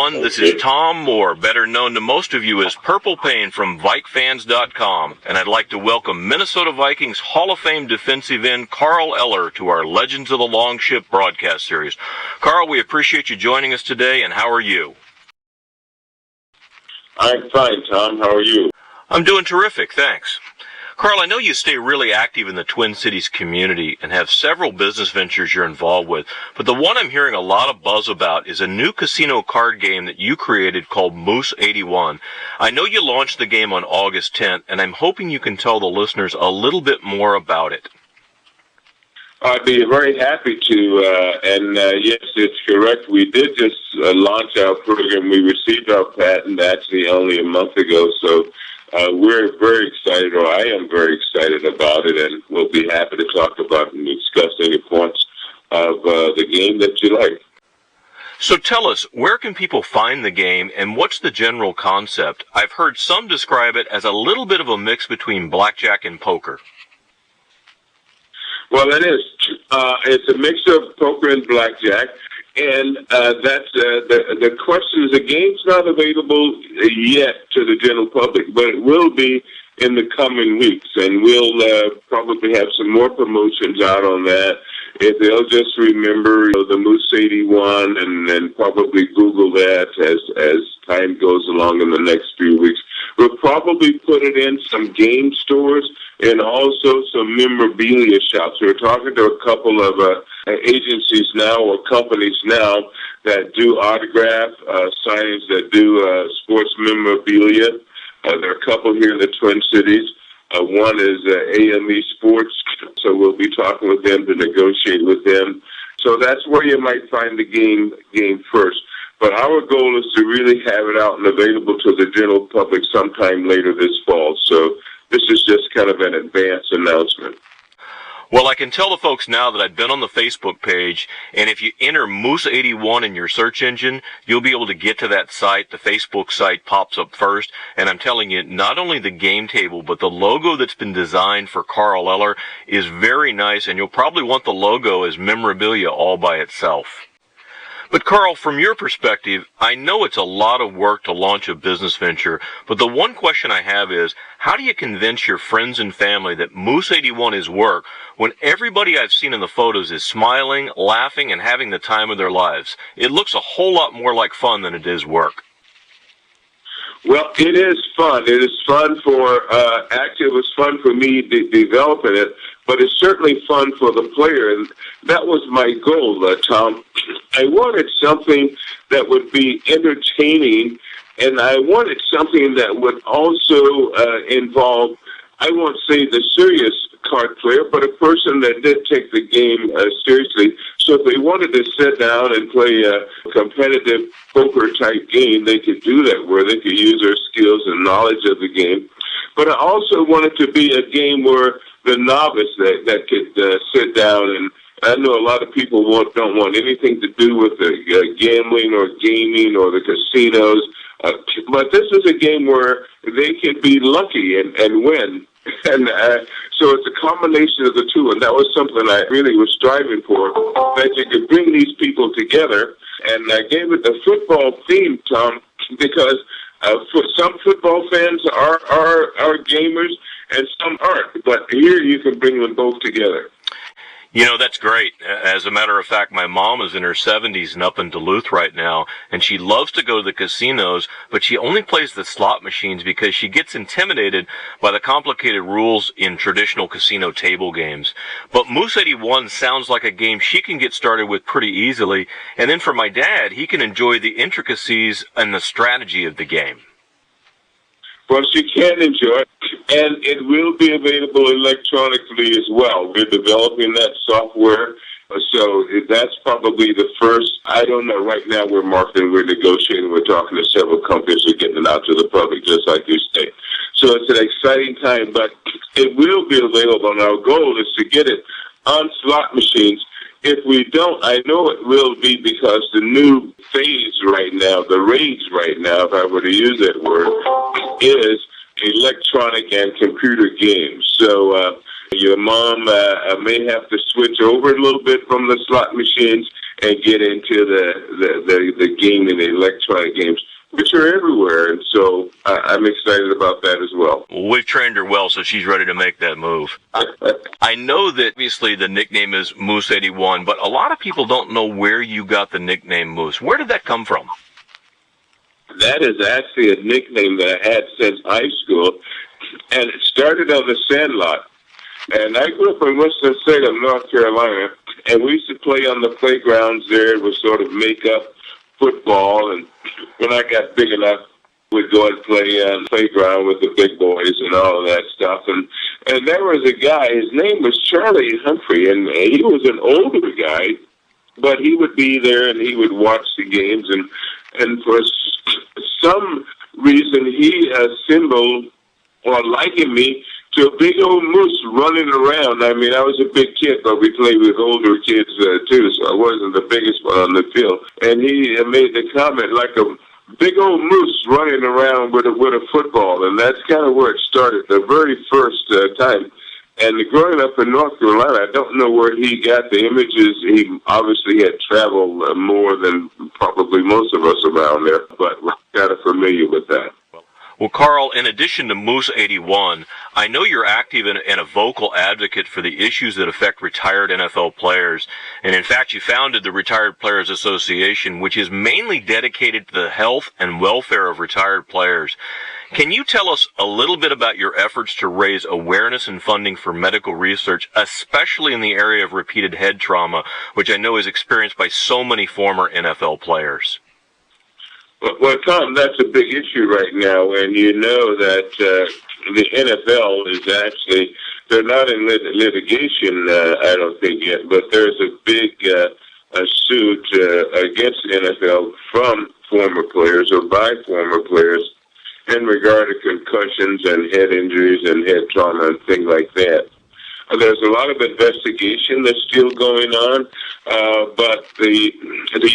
everyone. This is Tom Moore, better known to most of you as Purple Pain from VikeFans.com, and I'd like to welcome Minnesota Vikings Hall of Fame defensive end Carl Eller to our Legends of the Longship broadcast series. Carl, we appreciate you joining us today, and how are you? I'm fine, Tom. How are you? I'm doing terrific, thanks. Carl, I know you stay really active in the Twin Cities community and have several business ventures you're involved with, but the one I'm hearing a lot of buzz about is a new casino card game that you created called Moose 81. I know you launched the game on August 10th, and I'm hoping you can tell the listeners a little bit more about it. I'd be very happy to, yes, it's correct. We did just launch our program. We received our patent actually only a month ago, so we're very excited, or I am very excited about it, and we'll be happy to talk about and discuss any points of the game that you like. So tell us, where can people find the game, and what's the general concept? I've heard some describe it as a little bit of a mix between blackjack and poker. Well, it is. It's a mix of poker and blackjack. And that's the question is the game's not available yet to the general public, but it will be in the coming weeks, and we'll probably have some more promotions out on that. If they'll just remember the Moose 81 and probably Google that as time goes along in the next few weeks. We'll probably put it in some game stores and also some memorabilia shops. We're talking to a couple of agencies now or companies now that do autograph signings, that do sports memorabilia. There are a couple here in the Twin Cities. One is AME Sports, so we'll be talking with them to negotiate with them. So that's where you might find the game first. But our goal is to really have it out and available to the general public sometime later this fall. So this is just kind of an advance announcement. Well, I can tell the folks now that I've been on the Facebook page, and if you enter Moose 81 in your search engine, you'll be able to get to that site. The Facebook site pops up first, and I'm telling you, not only the game table, but the logo that's been designed for Carl Eller is very nice, and you'll probably want the logo as memorabilia all by itself. But Carl, from your perspective, I know it's a lot of work to launch a business venture, but the one question I have is, how do you convince your friends and family that Moose 81 is work when everybody I've seen in the photos is smiling, laughing, and having the time of their lives? It looks a whole lot more like fun than it is work. Well, it is fun. It is fun actually it was fun for me developing it, but it's certainly fun for the player, and that was my goal, Tom. I wanted something that would be entertaining, and I wanted something that would also involve, I won't say the serious card player, but a person that did take the game seriously. So if they wanted to sit down and play a competitive poker-type game, they could do that, where they could use their skills and knowledge of the game. But I also wanted to be a game where the novice that could sit down, and I know a lot of people don't want anything to do with the gambling or gaming or the casinos, but this is a game where they can be lucky and win. And so it's a combination of the two, and that was something I really was striving for, that you could bring these people together. And I gave it the football theme, Tom, because for some football fans are gamers and some aren't, but here you can bring them both together. You know, that's great. As a matter of fact, my mom is in her 70s and up in Duluth right now, and she loves to go to the casinos, but she only plays the slot machines because she gets intimidated by the complicated rules in traditional casino table games. But Moose 81 sounds like a game she can get started with pretty easily, and then for my dad, he can enjoy the intricacies and the strategy of the game. Well, she can enjoy it, and it will be available electronically as well. We're developing that software, so that's probably the first. I don't know. Right now we're marketing, we're negotiating, we're talking to several companies, we're getting it out to the public, just like you say. So it's an exciting time, but it will be available, and our goal is to get it on slot machines. If we don't, I know it will be, because the new phase right now, the rage right now, if I were to use that word, is electronic and computer games. So your mom may have to switch over a little bit from the slot machines and get into the gaming, the electronic games, which are everywhere. And so I'm excited about that as well. Well, we've trained her well, so she's ready to make that move. I know that obviously the nickname is Moose 81, but a lot of people don't know where you got the nickname Moose. Where did that come from? That is actually a nickname that I had since high school, and it started on the Sandlot. And I grew up in Winston-Salem, North Carolina, and we used to play on the playgrounds there. It was sort of make-up football, and when I got big enough, we'd go and play on the playground with the big boys and all of that stuff. And there was a guy, his name was Charlie Humphrey, and he was an older guy, but he would be there and he would watch the games, and for some reason he assembled or likened me to a big old moose running around. I mean, I was a big kid, but we played with older kids too, so I wasn't the biggest one on the field. And he made the comment like a big old moose running around with a football, and that's kind of where it started, the very first time. And growing up in North Carolina, I don't know where he got the images. He obviously had traveled more than probably most of us around there, but we're kind of familiar with that. Well, Carl, in addition to Moose 81, I know you're active and a vocal advocate for the issues that affect retired NFL players. And in fact, you founded the Retired Players Association, which is mainly dedicated to the health and welfare of retired players. Can you tell us a little bit about your efforts to raise awareness and funding for medical research, especially in the area of repeated head trauma, which I know is experienced by so many former NFL players? Well, Tom, that's a big issue right now, and you know that the NFL is actually, they're not in litigation, I don't think yet, but there's a big suit against the NFL from former players or by former players in regard to concussions and head injuries and head trauma and things like that. There's a lot of investigation that's still going on, but the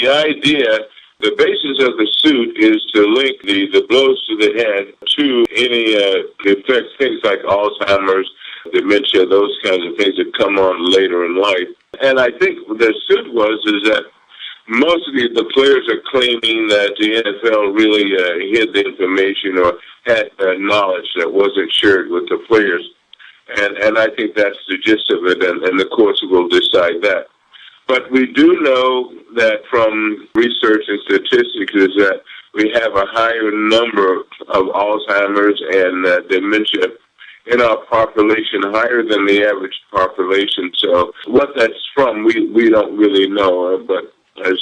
idea, the basis of the suit is to link the blows to the head to any effects, things like Alzheimer's, dementia, those kinds of things that come on later in life. And I think the suit is that most of the players are claiming that the NFL really hid the information or had knowledge that wasn't shared with the players. And I think that's the gist of it, and the courts will decide that. But we do know that from research and statistics is that we have a higher number of Alzheimer's and dementia in our population, higher than the average population. So what that's from, we don't really know, but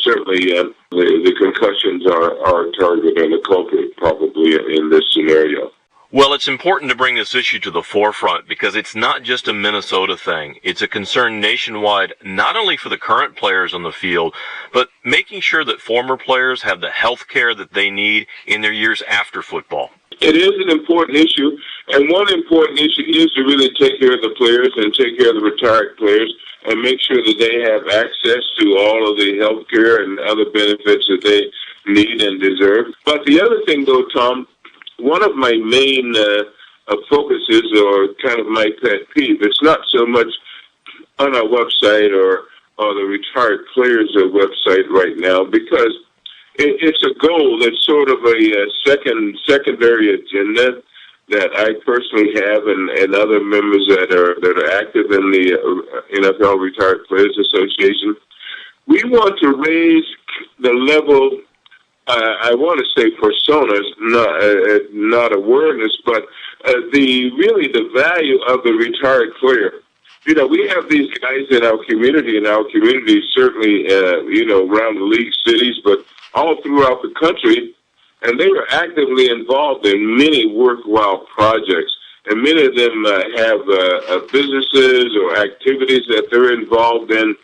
certainly the concussions are a target and a culprit probably in this scenario. Well, it's important to bring this issue to the forefront because it's not just a Minnesota thing. It's a concern nationwide, not only for the current players on the field, but making sure that former players have the health care that they need in their years after football. It is an important issue, and one important issue is to really take care of the players and take care of the retired players and make sure that they have access to all of the health care and other benefits that they need and deserve. But the other thing, though, Tom, one of my main focuses, or kind of my pet peeve, it's not so much on our website or the retired players' website right now, because it's a goal that's sort of a secondary agenda that I personally have, and other members that are active in the NFL Retired Players Association. We want to raise the level. I want to say personas, not awareness, but the value of the retired player. You know, we have these guys in our community, certainly, around the league cities, but all throughout the country, and they are actively involved in many worthwhile projects. And many of them have businesses or activities that they're involved in.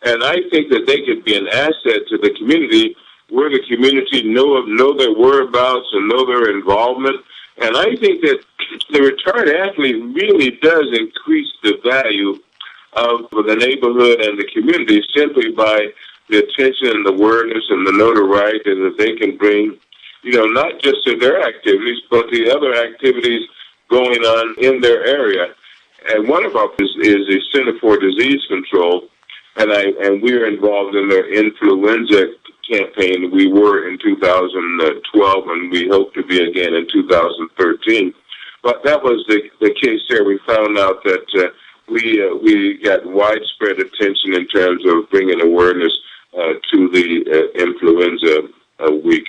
And I think that they could be an asset to the community, where the community know their whereabouts and know their involvement. And I think that the retired athlete really does increase the value of the neighborhood and the community simply by the attention and the awareness and the notoriety that they can bring, not just to their activities, but the other activities going on in their area. And one of our is the Center for Disease Control. and we were involved in their influenza campaign. We were in 2012, and we hope to be again in 2013. But that was the case there. We found out that we got widespread attention in terms of bringing awareness to the influenza week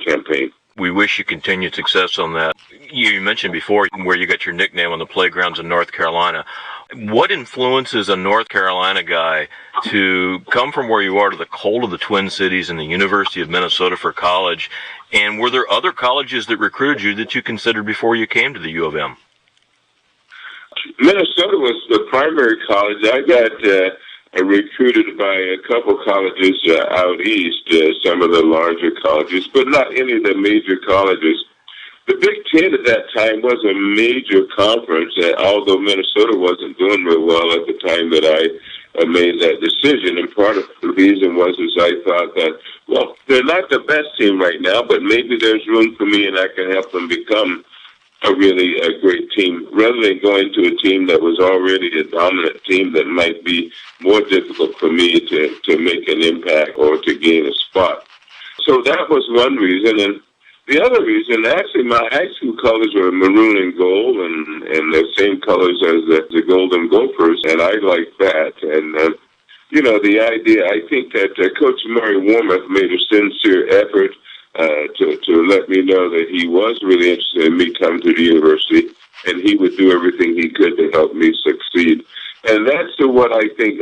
campaign. We wish you continued success on that. You mentioned before where you got your nickname on the playgrounds in North Carolina. What influences a North Carolina guy to come from where you are to the cold of the Twin Cities and the University of Minnesota for college? And were there other colleges that recruited you that you considered before you came to the U of M? Minnesota was the primary college. I got recruited by a couple colleges out east, some of the larger colleges, but not any of the major colleges. The Big Ten at that time was a major conference, although Minnesota wasn't doing real well at the time that I made that decision. And part of the reason was I thought that, well, they're not the best team right now, but maybe there's room for me and I can help them become a really great team, rather than going to a team that was already a dominant team that might be more difficult for me to make an impact or to gain a spot. So that was one reason. And the other reason, actually, my high school colors were maroon and gold, and the same colors as the Golden Gophers, and I liked that. And, the idea, I think that Coach Murray Warmoth made a sincere effort to let me know that he was really interested in me coming to the university, and he would do everything he could to help me succeed. And that's what I think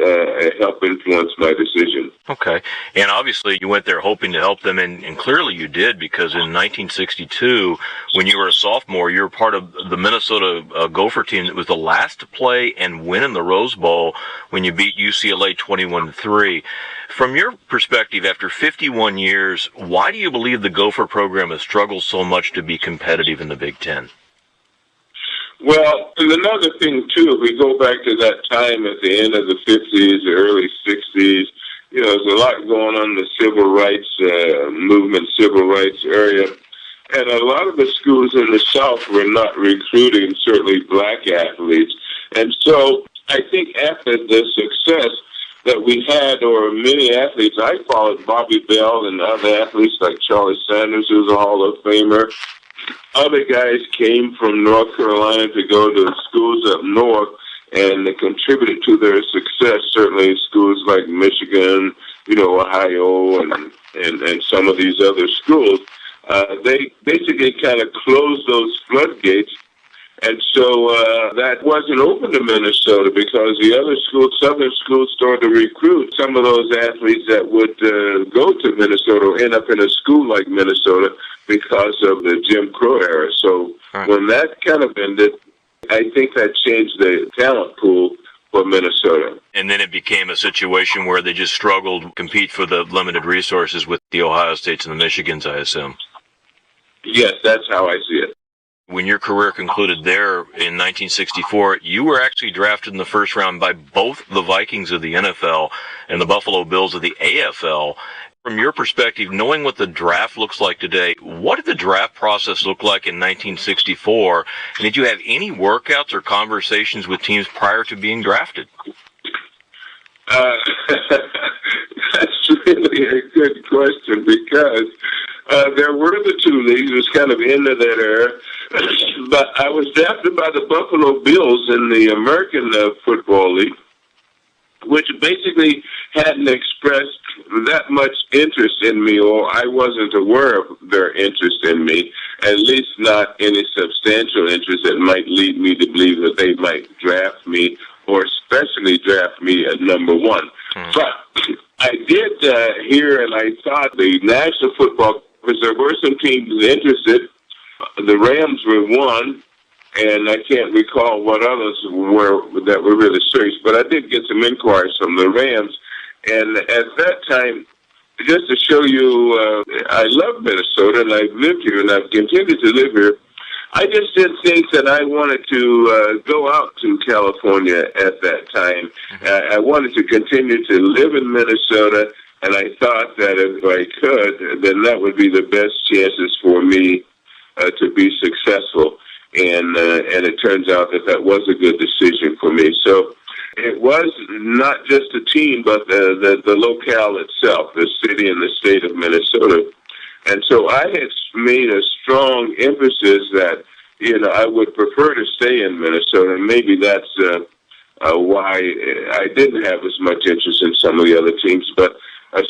helped influence my decision. Okay. And obviously you went there hoping to help them, and clearly you did, because in 1962, when you were a sophomore, you were part of the Minnesota Gopher team that was the last to play and win in the Rose Bowl when you beat UCLA 21-3. From your perspective, after 51 years, why do you believe the Gopher program has struggled so much to be competitive in the Big Ten? Well, and another thing, too, if we go back to that time at the end of the 50s, the early 60s, there's a lot going on in the civil rights movement, civil rights area. And a lot of the schools in the South were not recruiting, certainly black athletes. And so I think after the success that we had, or many athletes, I followed Bobby Bell and other athletes like Charlie Sanders, who's a Hall of Famer. Other guys came from North Carolina to go to schools up north, and they contributed to their success. Certainly schools like Michigan, Ohio, and some of these other schools. They basically kind of closed those floodgates. And so that wasn't open to Minnesota, because the other schools, southern schools, started to recruit some of those athletes that would go to Minnesota or end up in a school like Minnesota because of the Jim Crow era. So when that kind of ended, I think that changed the talent pool for Minnesota. And then it became a situation where they just struggled to compete for the limited resources with the Ohio States and the Michigans, I assume. Yes, that's how I see it. When your career concluded there in 1964, you were actually drafted in the first round by both the Vikings of the NFL and the Buffalo Bills of the AFL. From your perspective, knowing what the draft looks like today, what did the draft process look like in 1964? And did you have any workouts or conversations with teams prior to being drafted? That's really a good question, because there were the two leagues. It was kind of into that era. But I was drafted by the Buffalo Bills in the American Football League, which basically hadn't expressed that much interest in me, or I wasn't aware of their interest in me, at least not any substantial interest that might lead me to believe that they might draft me, or especially draft me at number one. But I did hear, and I thought the National Football, because there were some teams interested. The Rams were one, and I can't recall what others were that were really serious, but I did get some inquiries from the Rams. And at that time, just to show you, I love Minnesota, and I've lived here, and I've continued to live here. I just didn't think that I wanted to go out to California at that time. I wanted to continue to live in Minnesota, and I thought that if I could, then that would be the best chances for me to be successful. And it turns out that was a good decision for me. So it was not just the team, but the locale itself, the city and the state of Minnesota. And so I had made a strong emphasis that, I would prefer to stay in Minnesota, and maybe that's why I didn't have as much interest in some of the other teams, but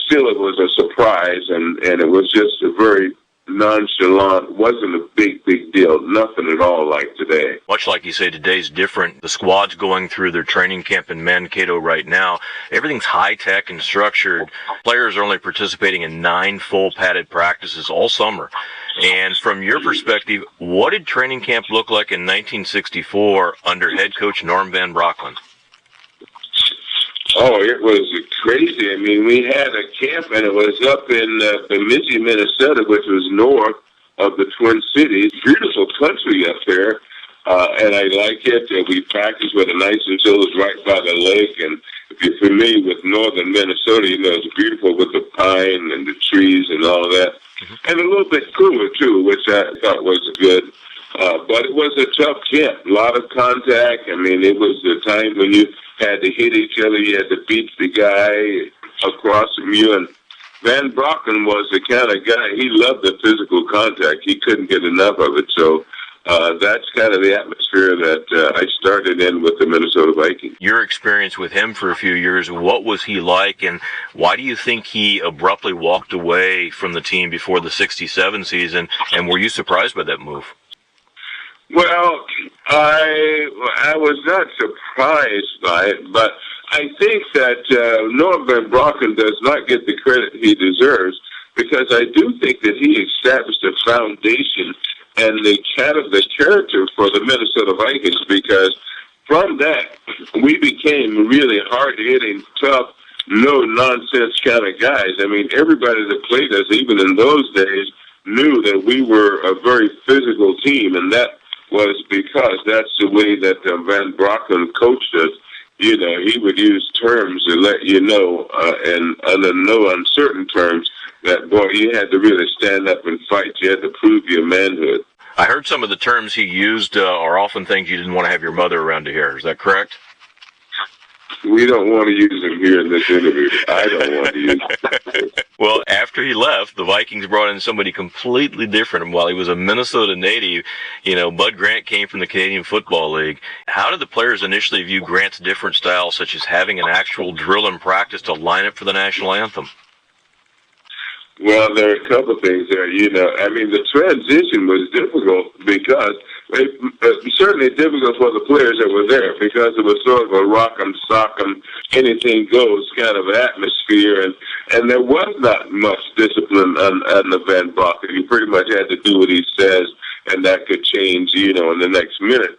still it was a surprise, and it was just a very nonchalant, wasn't a big deal, nothing at all like today. Much like you say, today's different. The squad's going through their training camp in Mankato right now. Everything's high-tech and structured. Players are only participating in 9 full padded practices all summer. And from your perspective, what did training camp look like in 1964 under head coach Norm Van Brocklin? Oh, it was crazy. I mean, we had a camp, and it was up in Bemidji, Minnesota, which was north of the Twin Cities. Beautiful country up there, and I like it. We practiced with a nice facility right by the lake, and if you're familiar with northern Minnesota, it's beautiful with the pine and the trees and all of that. And a little bit cooler, too, which I thought was good. But it was a tough camp, a lot of contact. I mean, it was the time when you had to hit each other, you had to beat the guy across from you. And Van Brocklin was the kind of guy, he loved the physical contact. He couldn't get enough of it. So that's kind of the atmosphere that I started in with the Minnesota Vikings. Your experience with him for a few years, what was he like, and why do you think he abruptly walked away from the team before the 67 season, and were you surprised by that move? Well, I was not surprised by it, but I think that Norm Van Brocklin does not get the credit he deserves, because I do think that he established a foundation and the character for the Minnesota Vikings, because from that we became really hard-hitting, tough, no-nonsense kind of guys. I mean, everybody that played us, even in those days, knew that we were a very physical team, and that was because that's the way that Van Brocklin coached us. He would use terms to let you know, and under no uncertain terms, that, boy, you had to really stand up and fight. You had to prove your manhood. I heard some of the terms he used are often things you didn't want to have your mother around to hear. Is that correct? We don't want to use them here in this interview. I don't want to use them. Well, after he left, the Vikings brought in somebody completely different. And while he was a Minnesota native, Bud Grant came from the Canadian Football League. How did the players initially view Grant's different style, such as having an actual drill and practice to line up for the national anthem? Well, there are a couple of things there. I mean, the transition was difficult because certainly difficult for the players that were there, because it was sort of a rock 'em, sock 'em, anything goes kind of atmosphere, and there was not much discipline on the Van Brocklin. You pretty much had to do what he says, and that could change, in the next minute.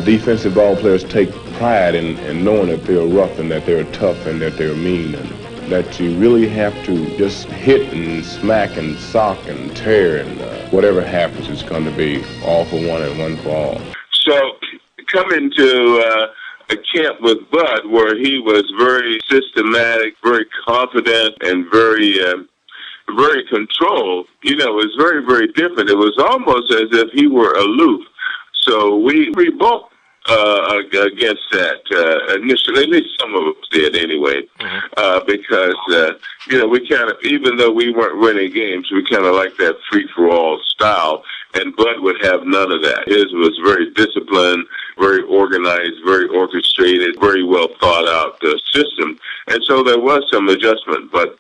Defensive ball players take pride in knowing that they're rough and that they're tough and that they're mean, and that you really have to just hit and smack and sock and tear, and whatever happens is going to be all for one and one for all. So coming to a camp with Bud where he was very systematic, very confident, and very controlled, was very, very different. It was almost as if he were aloof. So we both against that initially. At least some of us did anyway, because we kind of, even though we weren't winning games, we kind of liked that free-for-all style, and Bud would have none of that. His was very disciplined, very organized, very orchestrated, very well thought out system, and so there was some adjustment, but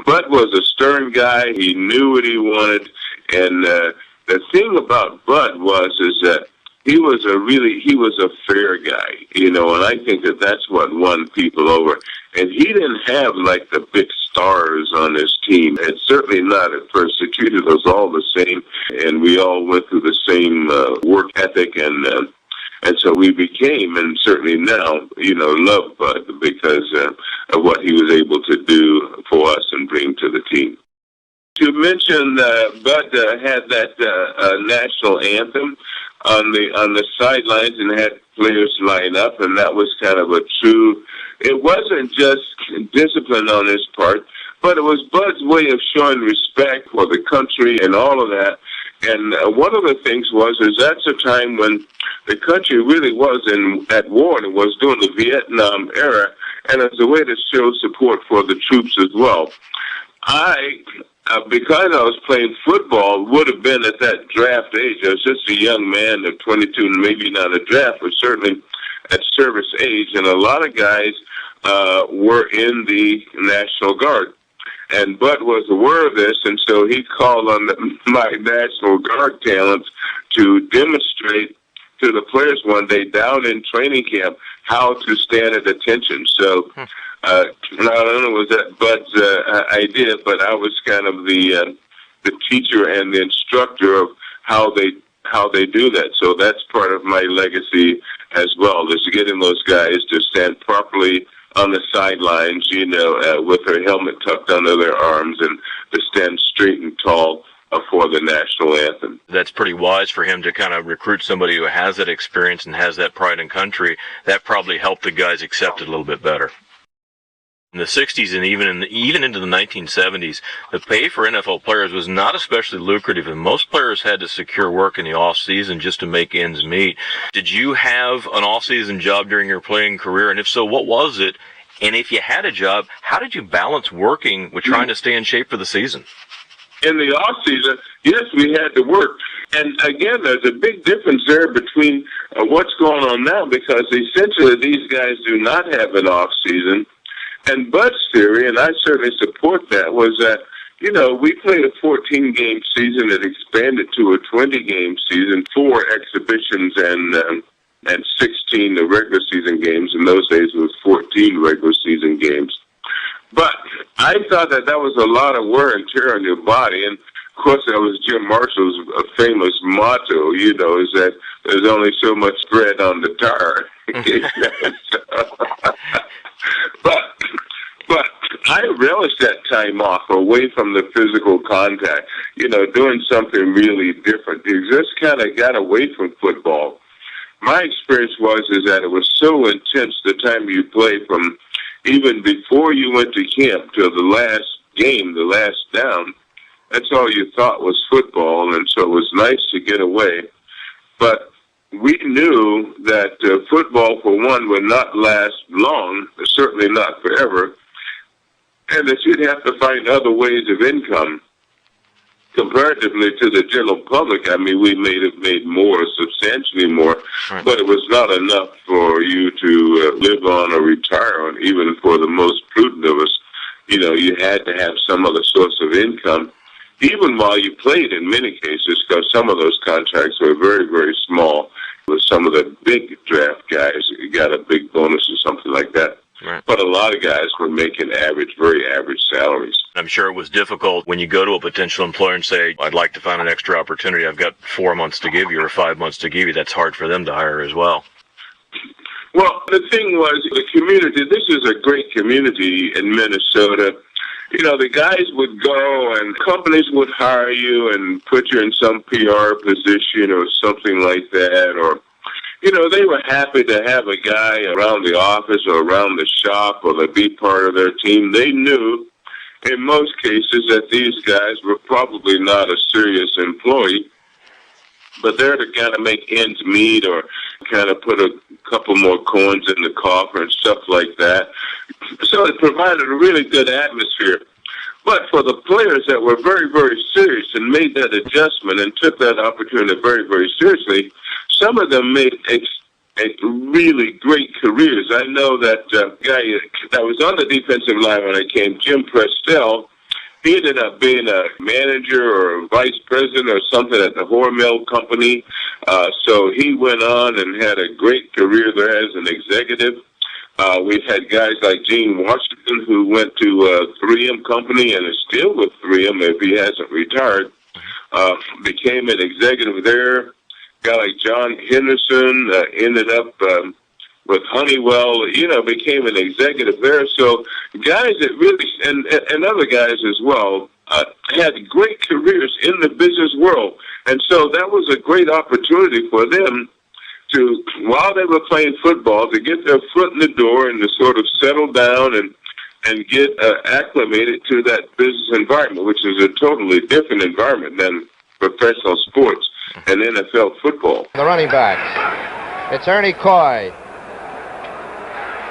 Bud was a stern guy. He knew what he wanted, and the thing about Bud is that he was a fair guy, and I think that that's what won people over. And he didn't have like the big stars on his team, and certainly not at first. He treated us all the same, and we all went through the same work ethic, and so we became, and certainly now, love Bud because of what he was able to do for us and bring to the team. To mention, Bud had that national anthem on the sidelines and had players line up, and that was kind of a true. It wasn't just discipline on his part, but it was Bud's way of showing respect for the country and all of that. And one of the things is that's a time when the country really was at war, and it was during the Vietnam era, and as a way to show support for the troops as well. Because I was playing football, would have been at that draft age. I was just a young man of 22, maybe not a draft, but certainly at service age, and a lot of guys were in the National Guard. And Bud was aware of this, and so he called on my National Guard talents to demonstrate to the players one day down in training camp how to stand at attention. So I don't know, was that Bud's idea, but I was kind of the teacher and the instructor of how they do that. So that's part of my legacy as well, is getting those guys to stand properly on the sidelines, with their helmet tucked under their arms, and to stand straight and tall for the national anthem. That's pretty wise for him to kind of recruit somebody who has that experience and has that pride in country. That probably helped the guys accept it a little bit better. In the 60s and even into the 1970s, the pay for NFL players was not especially lucrative, and most players had to secure work in the off-season just to make ends meet. Did you have an off-season job during your playing career, and if so, what was it? And if you had a job, how did you balance working with trying to stay in shape for the season? In the off-season, yes, we had to work. And again, there's a big difference there between what's going on now, because essentially these guys do not have an off-season. And Bud's theory, and I certainly support that, was that, we played a 14-game season that expanded to a 20-game season, 4 exhibitions and 16 regular season games. In those days, it was 14 regular season games. But I thought that was a lot of wear and tear on your body. And, of course, that was Jim Marshall's famous motto, is that there's only so much bread on the tar. But I relished that time off away from the physical contact, doing something really different. You just kind of got away from football. My experience is that it was so intense the time you played, from even before you went to camp till the last game, the last down. That's all you thought was football, and so it was nice to get away. But we knew that football, for one, would not last long, certainly not forever, and that you'd have to find other ways of income. Comparatively to the general public, I mean, we made more, substantially more, right, but it was not enough for you to live on or retire on, even for the most prudent of us. You had to have some other source of income, even while you played in many cases, because some of those contracts were very, very small. With some of the big draft guys, you got a big bonus or something like that. Right. But a lot of guys were making very average salaries. I'm sure it was difficult when you go to a potential employer and say, I'd like to find an extra opportunity. I've got 4 months to give you or 5 months to give you. That's hard for them to hire as well. Well, the thing was, the community, this is a great community in Minnesota. The guys would go and companies would hire you and put you in some PR position or something like that, or they were happy to have a guy around the office or around the shop or to be part of their team. They knew, in most cases, that these guys were probably not a serious employee, but they're to kind of make ends meet or kind of put a couple more coins in the coffer and stuff like that. So it provided a really good atmosphere. But for the players that were very, very serious and made that adjustment and took that opportunity very, very seriously, some of them made really great careers. I know that guy that was on the defensive line when I came, Jim Prestel, he ended up being a manager or a vice president or something at the Hormel Company. So he went on and had a great career there as an executive. We've had guys like Gene Washington, who went to 3M Company and is still with 3M if he hasn't retired. Became an executive there. Guy like John Henderson ended up with Honeywell, became an executive there. So guys that really, and other guys as well, had great careers in the business world. And so that was a great opportunity for them to, while they were playing football, to get their foot in the door and to sort of settle down and get acclimated to that business environment, which is a totally different environment than professional sports and NFL football. The running backs. It's Ernie Coy.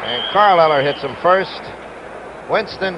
And Carl Eller hits him first. Winston